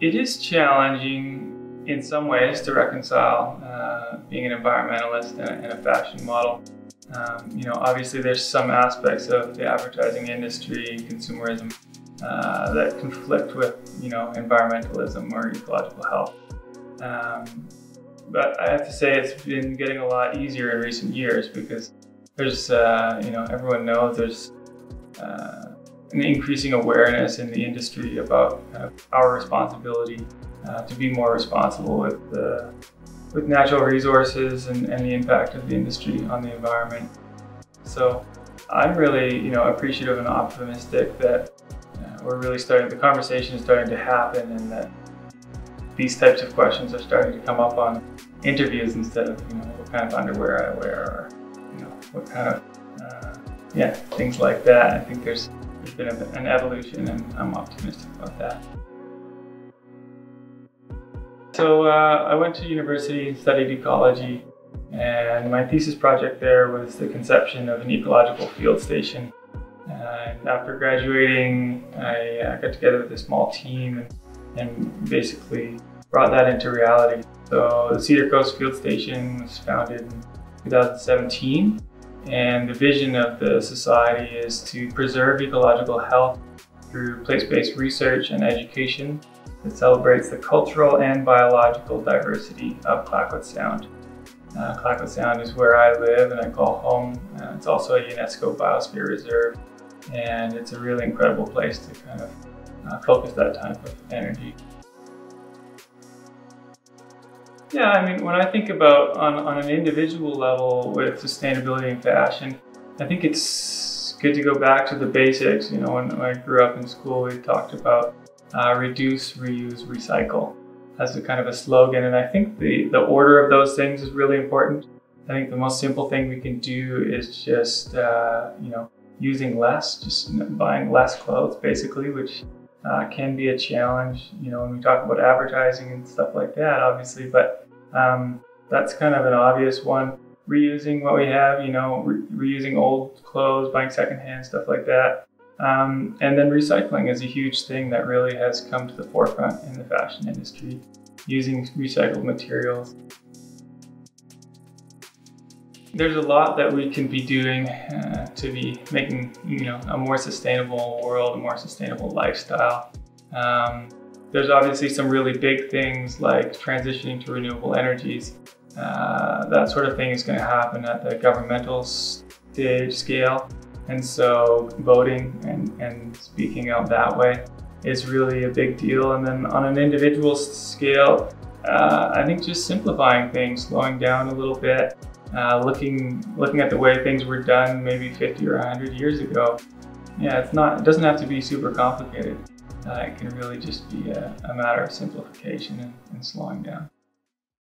It is challenging in some ways to reconcile being an environmentalist and a fashion model. Obviously there's some aspects of the advertising industry, consumerism, that conflict with, environmentalism or ecological health. But I have to say it's been getting a lot easier in recent years because there's, everyone knows there's an increasing awareness in the industry about our responsibility to be more responsible with natural resources and the impact of the industry on the environment. So I'm really, appreciative and optimistic that the conversation is starting to happen, and that these types of questions are starting to come up on interviews instead of, what kind of underwear I wear, or, what kind of, things like that. I think there's been an evolution, and I'm optimistic about that. So I went to university and studied ecology, and my thesis project there was the conception of an ecological field station. And after graduating, I got together with a small team and basically brought that into reality. So the Cedar Coast Field Station was founded in 2017, and the vision of the society is to preserve ecological health through place-based research and education that celebrates the cultural and biological diversity of Clayoquot Sound. Clayoquot Sound is where I live and I call home. It's also a UNESCO Biosphere Reserve, and it's a really incredible place to kind of focus that type of energy. Yeah, I mean, when I think about on an individual level with sustainability and fashion, I think it's good to go back to the basics. When I grew up in school, we talked about reduce, reuse, recycle as a kind of a slogan, and I think the order of those things is really important. I think the most simple thing we can do is just using less, just buying less clothes, basically, which can be a challenge, when we talk about advertising and stuff like that, obviously, but that's kind of an obvious one. Reusing what we have, reusing old clothes, buying secondhand, stuff like that. And then recycling is a huge thing that really has come to the forefront in the fashion industry, using recycled materials. There's a lot that we can be doing to be making, a more sustainable world, a more sustainable lifestyle. There's obviously some really big things like transitioning to renewable energies. That sort of thing is going to happen at the governmental scale. And so voting and speaking out that way is really a big deal. And then on an individual scale, I think just simplifying things, slowing down a little bit, looking at the way things were done maybe 50 or 100 years ago. Yeah, it doesn't have to be super complicated. It can really just be a matter of simplification and slowing down.